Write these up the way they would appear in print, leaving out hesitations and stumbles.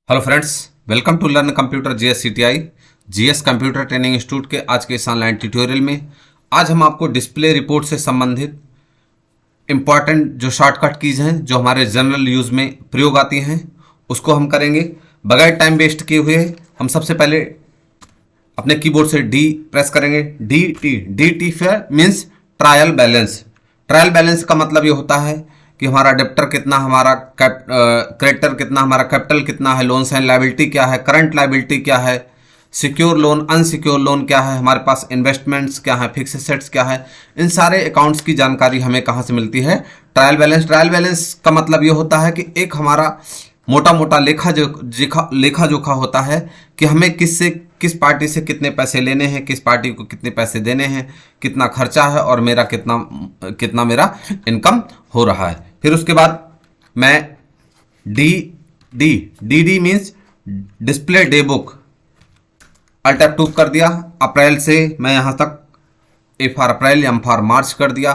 Hello friends, welcome to learn computer GS GS computer training institute के आज के इस ऑनलाइन ट्यूटोरियल में आज हम आपको डिस्प्ले रिपोर्ट से संबंधित इंपॉर्टेंट जो शॉर्टकट कीज हैं जो हमारे जनरल यूज़ में प्रयोग आती हैं उसको हम करेंगे बगैर टाइम वेस्ट किए हुए। हम सबसे पहले अपने कीबोर्ड से डी प्रेस करेंगे। डी टी फिर means trial balance. Trial balance का मतलब ये होता है कि हमारा डेप्टर कितना, हमारा क्रेडिटर कितना, हमारा कैपिटल कितना है, लोन्स एंड लायबिलिटी क्या है, करंट लायबिलिटी क्या है, सिक्योर लोन अनसिक्योर लोन क्या है, हमारे पास इन्वेस्टमेंट्स क्या है, फिक्स एसेट्स क्या है, इन सारे अकाउंट्स की जानकारी हमें कहाँ से मिलती है? Trial balance. ट्रायल बैलेंस का मतलब ये होता है कि एक हमारा मोटा मोटा लेखा जोखा होता है कि हमें किस पार्टी से कितने पैसे लेने हैं, किस पार्टी को कितने पैसे देने हैं, कितना खर्चा है और मेरा कितना मेरा इनकम हो रहा है। फिर उसके बाद मैं D means display day book, alt F2 कर दिया। अप्रैल से मैं यहाँ तक A for April, M for March कर दिया।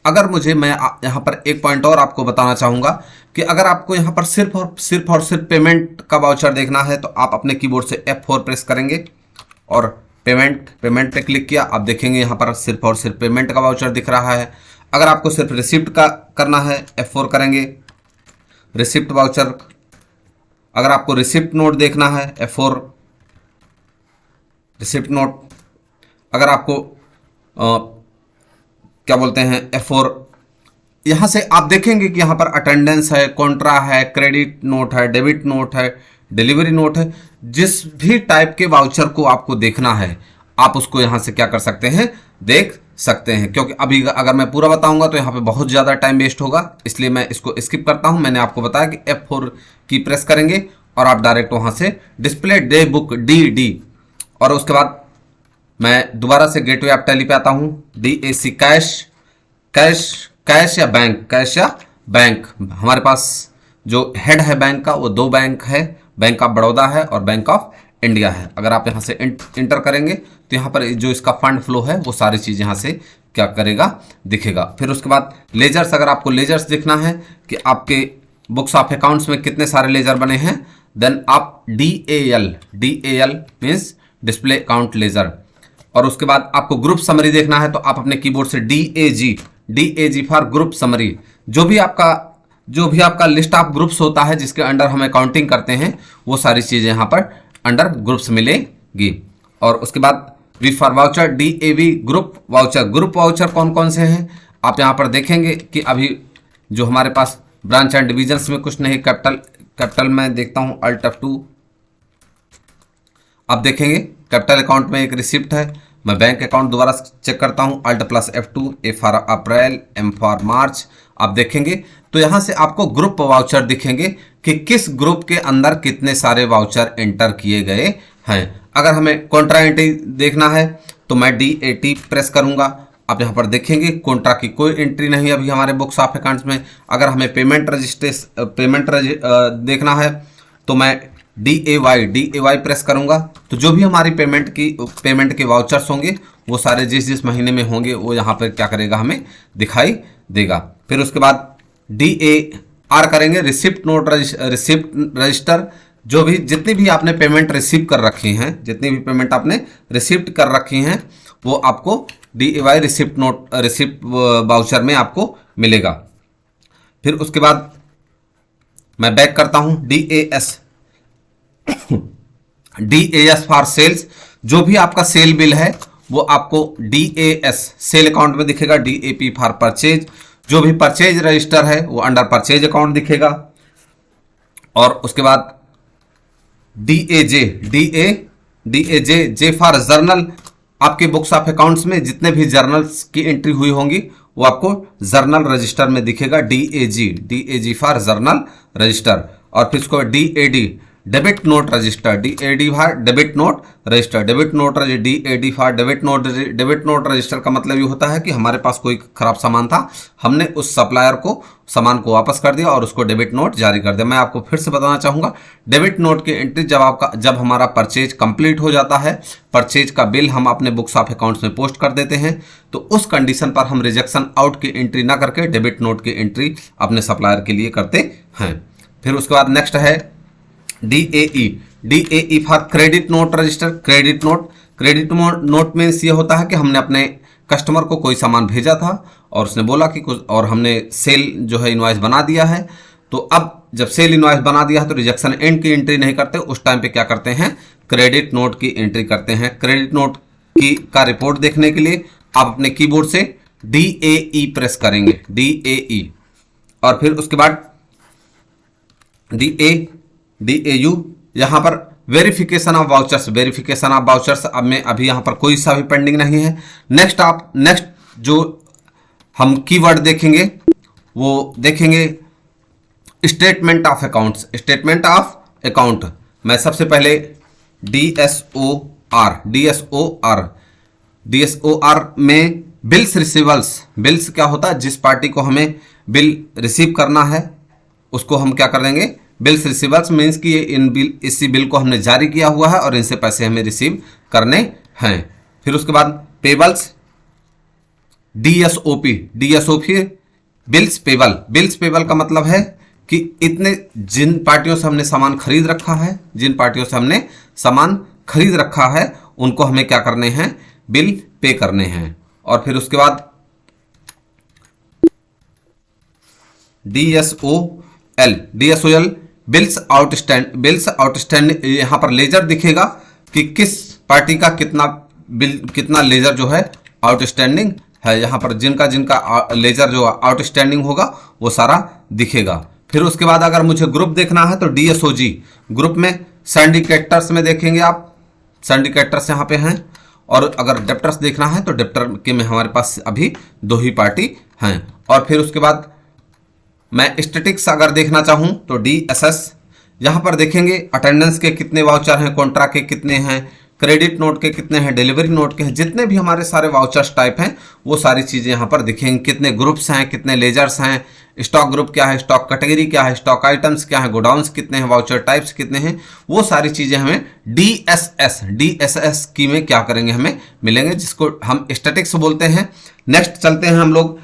अगर मैं यहाँ पर एक पॉइंट और आपको बताना चाहूँगा कि अगर आपको यहाँ पर सिर्फ और सिर्फ पेमेंट का वाउचर देखना है तो आप अपने कीबोर्ड से F4 प्रेस करेंगे और पेमेंट पे क्लिक किया। आप देखेंगे यहाँ पर सिर्फ और सिर्फ पेमेंट का वाउचर दिख रहा है। अगर आपको सिर्फ रिसिप्ट का करना है F4 करेंगे, रिसिप्ट वाउचर। अगर आपको रिसिप्ट नोट देखना है F4, रिसिप्ट नोट। अगर आपको क्या बोलते हैं F4। यहाँ से आप देखेंगे कि यहाँ पर अटेंडेंस है, कॉन्ट्रा है, क्रेडिट नोट है, डेबिट नोट है, डिलीवरी नोट है। जिस भी टाइप के वाउचर को आपको देखना है आप उसको यहाँ से क्या कर सकते हैं, देख सकते हैं। क्योंकि अभी अगर मैं पूरा बताऊंगा तो यहाँ पे बहुत ज़्यादा टाइम वेस्ट होगा, इसलिए मैं इसको स्किप करता हूँ। मैंने आपको बताया कि F4 की प्रेस करेंगे और आप डायरेक्ट वहाँ से डिस्प्ले डे बुक डी और उसके बाद मैं दोबारा से गेटवे ऑफ टैली पे आता हूँ। DAC कैश या बैंक। हमारे पास जो हेड है बैंक का वो दो बैंक है, बैंक ऑफ बड़ौदा है और बैंक ऑफ इंडिया है। अगर आप यहाँ से इंटर करेंगे तो यहाँ पर जो इसका फंड फ्लो है वो सारी चीज़ यहाँ से क्या करेगा, दिखेगा। फिर उसके बाद लेजर्स। अगर आपको लेजर्स देखना है कि आपके बुक्स ऑफ अकाउंट्स में कितने सारे लेजर बने हैं, देन आप DAL means display account laser. और उसके बाद आपको ग्रुप समरी देखना है तो आप अपने कीबोर्ड से DAG फॉर ग्रुप समरी। जो भी आपका लिस्ट ऑफ ग्रुप्स होता है जिसके अंडर हम अकाउंटिंग करते हैं वो सारी चीज़ें यहाँ पर अंडर ग्रुप्स मिलेगी। और उसके बाद V for voucher DAV group voucher कौन कौन से हैं आप यहाँ पर देखेंगे कि अभी जो हमारे पास ब्रांच एंड डिविजन्स में कुछ नहीं। कैपिटल में देखता हूँ अल्ट F2। आप देखेंगे कैपिटल अकाउंट में एक रिसिप्ट है। मैं बैंक अकाउंट दोबारा चेक करता हूँ alt plus F2, A for April, M for March. आप देखेंगे तो यहाँ से आपको ग्रुप वाउचर दिखेंगे कि किस ग्रुप के अंदर कितने सारे वाउचर एंटर किए गए हैं। अगर हमें कॉन्ट्रा एंट्री देखना है तो मैं DAT प्रेस करूँगा। आप यहाँ पर देखेंगे कॉन्ट्रा की कोई एंट्री नहीं अभी हमारे बुक्स ऑफ अकाउंट्स में। अगर हमें पेमेंट देखना है तो मैं DAY प्रेस करूंगा तो जो भी हमारी पेमेंट के वाउचर्स होंगे वो सारे जिस महीने में होंगे वो यहाँ पर क्या करेगा, हमें दिखाई देगा। फिर उसके बाद DAR करेंगे, रिसिप्ट रजिस्टर। जितनी भी आपने पेमेंट रिसीव कर रखी हैं, जितनी भी पेमेंट आपने रिसिप्ट कर रखी हैं वो आपको DAY रिसिप्ट वाउचर में आपको मिलेगा। फिर उसके बाद मैं बैक करता हूँ DAS फॉर सेल्स। जो भी आपका सेल बिल है वो आपको DAS सेल अकाउंट में दिखेगा। DAP for purchase. जो भी परचेज रजिस्टर है वो अंडर परचेज अकाउंट दिखेगा। और उसके बाद DAJ फॉर जर्नल। आपके बुक्स ऑफ अकाउंट्स में जितने भी जर्नल्स की एंट्री हुई होंगी वो आपको जर्नल रजिस्टर में दिखेगा। DAG for journal register. और फिर उसको DAD debit note register, DAD for debit note register. DAD for debit note register का मतलब ये होता है कि हमारे पास कोई खराब सामान था, हमने उस सप्लायर को सामान को वापस कर दिया और उसको डेबिट नोट जारी कर दिया। मैं आपको फिर से बताना चाहूँगा, डेबिट नोट की एंट्री जब हमारा परचेज कंप्लीट हो जाता है, परचेज का बिल हम अपने बुक्स ऑफ अकाउंट्स में पोस्ट कर देते हैं, तो उस कंडीशन पर हम रिजेक्शन आउट की एंट्री ना करके डेबिट नोट की एंट्री अपने सप्लायर के लिए करते हैं। फिर उसके बाद नेक्स्ट है DAE for credit note register. Credit note means ये होता है कि हमने अपने कस्टमर को कोई सामान भेजा था और उसने बोला कि कुछ, और हमने सेल जो है इनवॉइस बना दिया है। तो अब जब सेल इनवॉइस बना दिया है तो रिजेक्शन एंड की एंट्री नहीं करते, उस टाइम पे क्या करते हैं, क्रेडिट नोट की एंट्री करते हैं। क्रेडिट नोट की का रिपोर्ट देखने के लिए आप अपने कीबोर्ड से DAE प्रेस करेंगे, DAE, और फिर उसके बाद DAU, यहाँ पर वेरिफिकेशन ऑफ वाउचर्स। अब में अभी यहाँ पर कोई सा भी पेंडिंग नहीं है। नेक्स्ट जो हम कीवर्ड देखेंगे वो देखेंगे स्टेटमेंट ऑफ अकाउंट। मैं सबसे पहले DSOR में बिल्स क्या होता है, जिस पार्टी को हमें बिल रिसीव करना है उसको हम क्या कर देंगे, बिल्स रिसीवर्स मीन्स कि ये इसी बिल को हमने जारी किया हुआ है और इनसे पैसे हमें रिसीव करने हैं। फिर उसके बाद पेबल्स, DSOP बिल्स पेबल का मतलब है कि इतने जिन पार्टियों से हमने सामान खरीद रखा है उनको हमें क्या करने हैं, बिल पे करने हैं। और फिर उसके बाद DSOL बिल्स आउटस्टैंडिंग। यहाँ पर लेजर दिखेगा कि किस पार्टी का कितना लेजर जो है आउटस्टैंडिंग है। यहाँ पर जिनका लेजर जो आउटस्टैंडिंग होगा वो सारा दिखेगा। फिर उसके बाद अगर मुझे ग्रुप देखना है तो DSOG ग्रुप में सिंडिकेटर्स में देखेंगे आप, सिंडिकेटर्स यहाँ पे हैं। और अगर डेप्टर्स देखना है तो डेप्टर के में हमारे पास अभी 2 ही पार्टी हैं। और फिर उसके बाद मैं स्टैटिक्स अगर देखना चाहूँ तो DSS, यहाँ पर देखेंगे अटेंडेंस के कितने वाउचर हैं, कॉन्ट्रा के कितने हैं, क्रेडिट नोट के कितने हैं, डिलीवरी नोट के हैं, जितने भी हमारे सारे वाउचर्स टाइप हैं वो सारी चीज़ें यहाँ पर दिखेंगी। कितने ग्रुप्स हैं, कितने लेजर्स हैं, स्टॉक ग्रुप क्या है, स्टॉक कैटेगरी क्या है, स्टॉक आइटम्स क्या है, गोडाउंस कितने हैं, वाउचर टाइप्स कितने हैं, वो सारी चीज़ें हमें DSS की में क्या करेंगे, हमें मिलेंगे, जिसको हम स्टैटिक्स बोलते हैं। नेक्स्ट चलते हैं हम लोग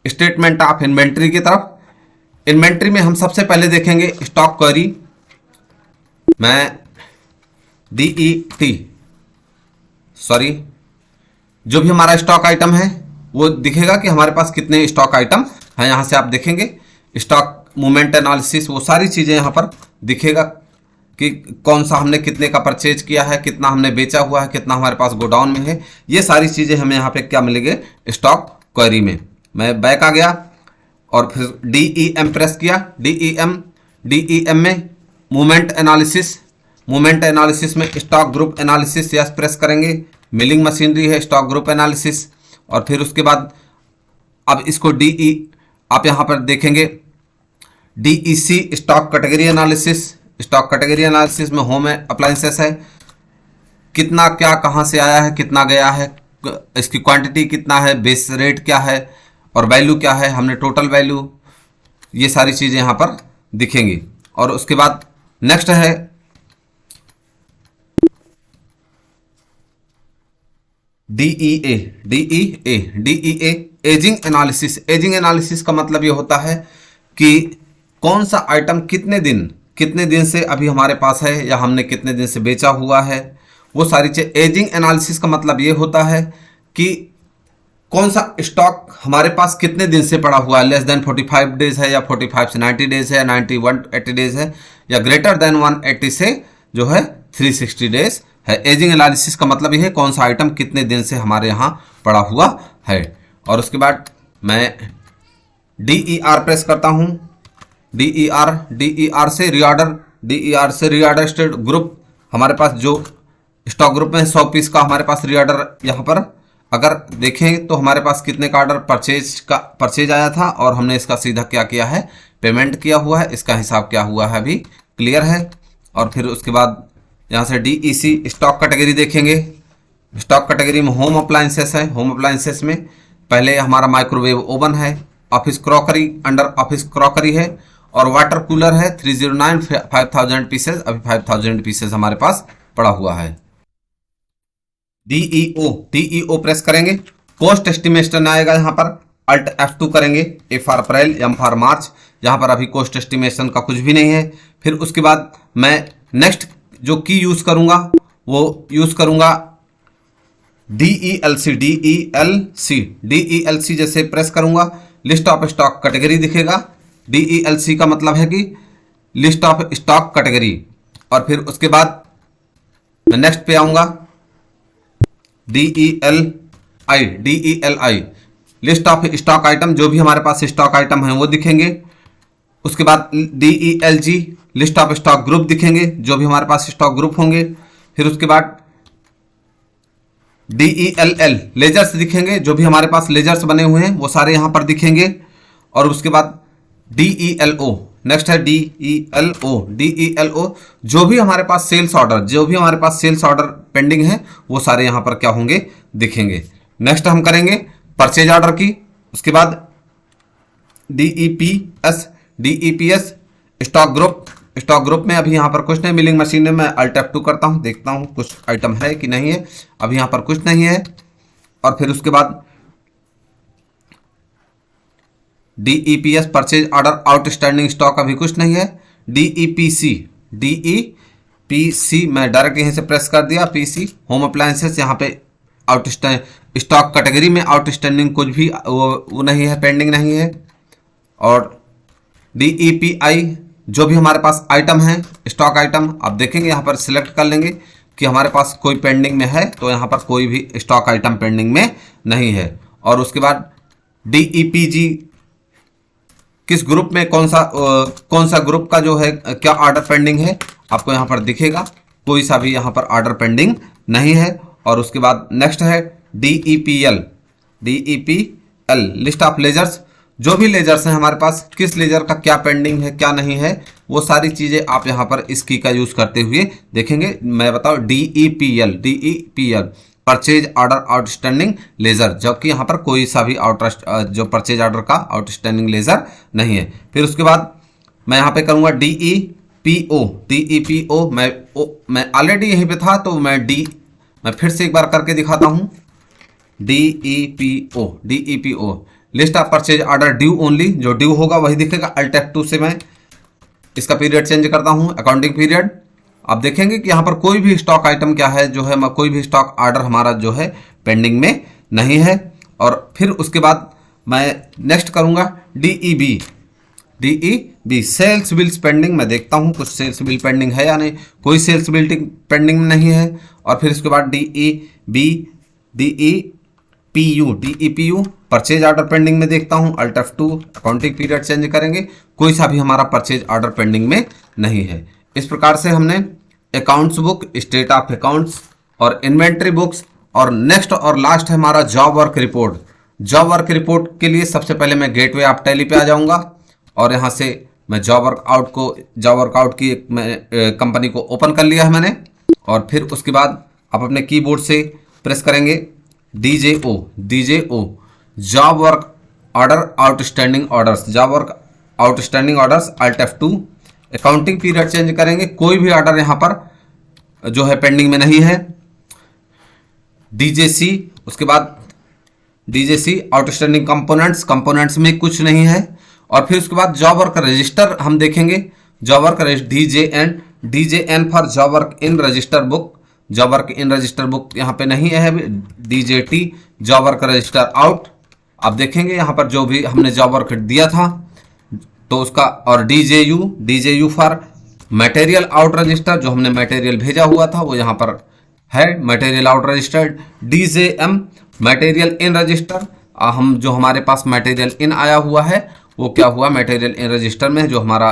स्टेटमेंट ऑफ इन्वेंट्री की तरफ। इन्वेंट्री में हम सबसे पहले देखेंगे स्टॉक क्वेरी। मैं जो भी हमारा स्टॉक आइटम है वो दिखेगा कि हमारे पास कितने स्टॉक आइटम हैं। यहाँ से आप देखेंगे स्टॉक मूवमेंट एनालिसिस, वो सारी चीज़ें यहाँ पर दिखेगा कि कौन सा हमने कितने का परचेज किया है, कितना हमने बेचा हुआ है, कितना हमारे पास गोडाउन में है। ये सारी चीज़ें हमें यहाँ पे क्या मिलेंगे, स्टॉक क्वेरी में। मैं बैक आ गया और फिर DEM प्रेस किया। DEM में मूवमेंट एनालिसिस में stock group analysis yes press करेंगे। मिलिंग मशीनरी है, स्टॉक ग्रुप एनालिसिस। और फिर उसके बाद अब इसको आप यहाँ पर देखेंगे DEC स्टॉक कैटेगरी एनालिसिस में होम अप्लायंसेस है, कितना क्या कहाँ से आया है, कितना गया है, इसकी क्वांटिटी कितना है, बेस रेट क्या है और वैल्यू क्या है, हमने टोटल वैल्यू, ये सारी चीज़ें यहाँ पर दिखेंगी। और उसके बाद नेक्स्ट है DEA एजिंग एनालिसिस का मतलब ये होता है कि कौन सा आइटम कितने दिन से अभी हमारे पास है या हमने कितने दिन से बेचा हुआ है, वो सारी चीज़। एजिंग एनालिसिस का मतलब ये होता है कि कौन सा स्टॉक हमारे पास कितने दिन से पड़ा हुआ है, लेस देन 45 डेज है या 45 से 90 डेज है, 90 180 डेज है, या ग्रेटर देन 180 से जो है 360 डेज है। एजिंग एनालिसिस का मतलब ये है कौन सा आइटम कितने दिन से हमारे यहाँ पड़ा हुआ है। और उसके बाद मैं DER प्रेस करता हूँ। DER से रीऑर्डर स्टेट ग्रुप, हमारे पास जो स्टॉक ग्रुप में 100 पीस का हमारे पास रीऑर्डर, यहाँ पर अगर देखें तो हमारे पास कितने का ऑर्डर परचेज आया था और हमने इसका सीधा क्या किया है, पेमेंट किया हुआ है, इसका हिसाब क्या हुआ है अभी क्लियर है। और फिर उसके बाद यहाँ से DEC स्टॉक कैटेगरी देखेंगे। स्टॉक कैटेगरी में होम अप्लायंसेस है। होम अप्लायंसेस में पहले हमारा माइक्रोवेव ओवन है, office crockery under office crockery है, और वाटर कूलर है 309 5000 पीसेज, अभी 5000 पीसेज हमारे पास पड़ा हुआ है। DEO प्रेस करेंगे। कॉस्ट एस्टिमेशन आएगा यहाँ पर, Alt F2 करेंगे। A for April, M for मार्च, यहाँ पर अभी कॉस्ट एस्टिमेशन का कुछ भी नहीं है। फिर उसके बाद मैं नेक्स्ट जो की यूज करूंगा वो यूज करूंगा DELC जैसे प्रेस करूंगा, लिस्ट ऑफ स्टॉक कैटेगरी दिखेगा। DELC का मतलब है कि लिस्ट ऑफ स्टॉक कैटेगरी। और फिर उसके बाद मैं नेक्स्ट पे आऊंगा, DELI list of stock item, जो भी हमारे पास स्टॉक आइटम है वो दिखेंगे। उसके बाद DELG list of stock group दिखेंगे, जो भी हमारे पास स्टॉक ग्रुप होंगे। फिर उसके बाद DELL लेजर्स दिखेंगे, जो भी हमारे पास लेजर्स बने हुए हैं वो सारे यहाँ पर दिखेंगे। और उसके बाद DELO नेक्स्ट है DELO जो भी हमारे पास सेल्स ऑर्डर पेंडिंग है वो सारे यहाँ पर क्या होंगे, दिखेंगे। नेक्स्ट हम करेंगे परचेज ऑर्डर की। उसके बाद DEPS स्टॉक ग्रुप में अभी यहाँ पर कुछ नहीं, मिलिंग मशीन में मैं Alt F2 करता हूँ, देखता हूँ कुछ आइटम है कि नहीं है। अभी यहाँ पर कुछ नहीं है। और फिर उसके बाद DEPS purchase order outstanding stock अभी कुछ नहीं है। DEPC मैं डायरेक्ट यहीं से प्रेस कर दिया, PC होम अप्लायंसेस, यहाँ पे आउटस्टैंडिंग स्टॉक कैटेगरी में आउटस्टैंडिंग कुछ भी वो नहीं है, पेंडिंग नहीं है। और DEPI जो भी हमारे पास आइटम है स्टॉक आइटम, आप देखेंगे यहाँ पर सिलेक्ट कर लेंगे कि हमारे पास कोई पेंडिंग में है, तो यहाँ पर कोई भी स्टॉक आइटम पेंडिंग में नहीं है। और उसके बाद DEPG किस ग्रुप में कौन सा ग्रुप का जो है क्या ऑर्डर पेंडिंग है आपको यहाँ पर दिखेगा, कोई सा भी यहाँ पर ऑर्डर पेंडिंग नहीं है। और उसके बाद नेक्स्ट है DEPL लिस्ट ऑफ लेजर्स, जो भी लेजर्स हैं हमारे पास, किस लेजर का क्या पेंडिंग है क्या नहीं है, वो सारी चीज़ें आप यहाँ पर इस की का यूज़ करते हुए देखेंगे। मैं बताऊँ DEPL purchase order outstanding ledger, जबकि यहाँ पर कोई सा भी जो परचेज ऑर्डर का आउटस्टैंडिंग लेजर नहीं है। फिर उसके बाद मैं यहाँ पे करूँगा DEPO मैं ऑलरेडी यहीं पे था, तो मैं फिर से एक बार करके दिखाता हूँ। DEPO list of purchase order due only, जो ड्यू होगा वही दिखेगा। Alt F2 से मैं इसका पीरियड चेंज करता हूँ, अकाउंटिंग पीरियड। आप देखेंगे कि यहाँ पर कोई भी स्टॉक आइटम क्या है जो है, कोई भी स्टॉक ऑर्डर हमारा जो है पेंडिंग में नहीं है। और फिर उसके बाद मैं नेक्स्ट करूँगा DEB सेल्स बिल्स पेंडिंग। मैं देखता हूँ कुछ सेल्स बिल पेंडिंग है या नहीं, कोई सेल्स बिल पेंडिंग नहीं है। और फिर उसके बाद DEPU परचेज ऑर्डर पेंडिंग में देखता हूँ, Alt F2 accounting period change करेंगे, कोई सा भी हमारा परचेज ऑर्डर पेंडिंग में नहीं है। इस प्रकार से हमने accounts book, state of accounts और इन्वेंट्री बुक्स, और नेक्स्ट और लास्ट है हमारा job work report. Job work report के लिए सबसे पहले मैं गेटवे ऑफ टैली पे आ जाऊंगा और यहाँ से मैं जॉब वर्कआउट की कंपनी को ओपन कर लिया है मैंने। और फिर उसके बाद आप अपने कीबोर्ड से प्रेस करेंगे DJO job work order outstanding orders Alt F2 accounting period change करेंगे, कोई भी ऑर्डर यहाँ पर जो है पेंडिंग में नहीं है। DJC उसके बाद DJC आउटस्टैंडिंग कंपोनेंट्स में कुछ नहीं है। और फिर उसके बाद जॉब वर्क रजिस्टर हम देखेंगे, job work DJN for job work in register book, यहाँ पे नहीं है। DJT job work register out, आप देखेंगे यहाँ पर जो भी हमने जॉब वर्क दिया था तो उसका। और DJU for material out register, जो हमने मटेरियल भेजा हुआ था वो यहाँ पर है, material out registered. DJM material in register, जो हमारे पास मटेरियल इन आया हुआ है वो क्या हुआ, मटेरियल इन रजिस्टर में जो हमारा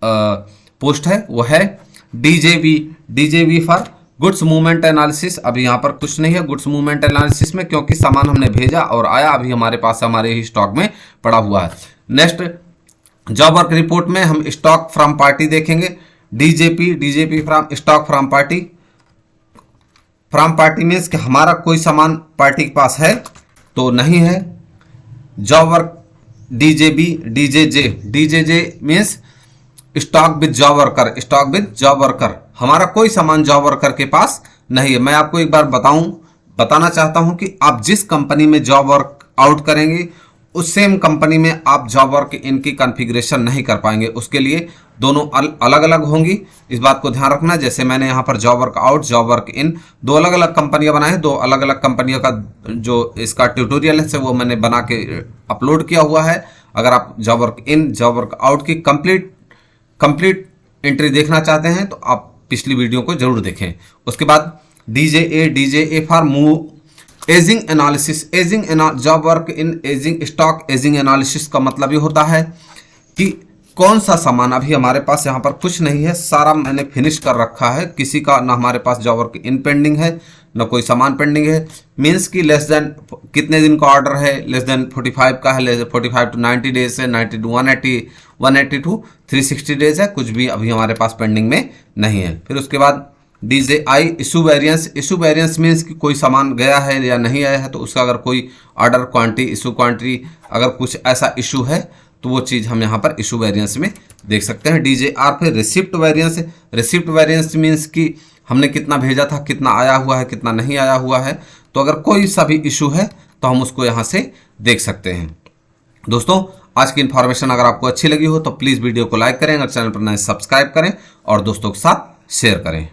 पोस्ट है वो है। DJB for goods movement analysis, अभी यहाँ पर कुछ नहीं है गुड्स मूवमेंट एनालिसिस में, क्योंकि सामान हमने भेजा और आया अभी हमारे पास हमारे ही स्टॉक में पड़ा हुआ है। नेक्स्ट जॉब वर्क रिपोर्ट में हम स्टॉक फ्रॉम पार्टी देखेंगे। DJP from stock from party means कि हमारा कोई सामान पार्टी के पास है तो नहीं है। Job work DJJ means stock with job worker, हमारा कोई सामान जॉब वर्कर के पास नहीं है। मैं आपको एक बार बताना चाहता हूं कि आप जिस कंपनी में जॉब वर्क आउट करेंगे उस सेम कंपनी में आप जॉब वर्क इन की कॉन्फ़िगरेशन नहीं कर पाएंगे। उसके लिए दोनों अलग अलग होंगी, इस बात को ध्यान रखना। जैसे मैंने यहाँ पर job work out, job work in, दो अलग अलग कंपनियां बनाए हैं। दो अलग अलग कंपनियों का जो इसका ट्यूटोरियल है वो मैंने बना के अपलोड किया हुआ है। अगर आप job work in, job work out की कंप्लीट एंट्री देखना चाहते हैं तो आप पिछली वीडियो को जरूर देखें। उसके बाद DJ for move ageing analysis. Job work in ageing stock ageing analysis का मतलब ये होता है कि कौन सा सामान, अभी हमारे पास यहाँ पर कुछ नहीं है, सारा मैंने फिनिश कर रखा है, किसी का ना हमारे पास जॉब वर्क इन पेंडिंग है ना कोई सामान पेंडिंग है। मीन्स कि लेस देन कितने दिन का ऑर्डर है, लेस देन 45 का है, 45 टू 90 डेज है, 90 टू 180 टू 360 डेज है, कुछ भी अभी हमारे पास पेंडिंग में नहीं है। फिर उसके बाद DJI इशू वेरियंस मीन्स कि कोई सामान गया है या नहीं आया है, तो उसका अगर कोई ऑर्डर क्वांटिटी, इशू क्वांटिटी, अगर कुछ ऐसा इशू है तो वो चीज़ हम यहाँ पर इशू वेरियंस में देख सकते हैं। DJR पे रिसिप्ट वेरियंस मीन्स कि हमने कितना भेजा था, कितना आया हुआ है, कितना नहीं आया हुआ है। तो अगर कोई सा भी इशू है तो हम उसको यहाँ से देख सकते हैं। दोस्तों, आज की इन्फॉर्मेशन अगर आपको अच्छी लगी हो तो प्लीज़ वीडियो को लाइक करें, अगर चैनल पर नए सब्सक्राइब करें और दोस्तों के साथ शेयर करें।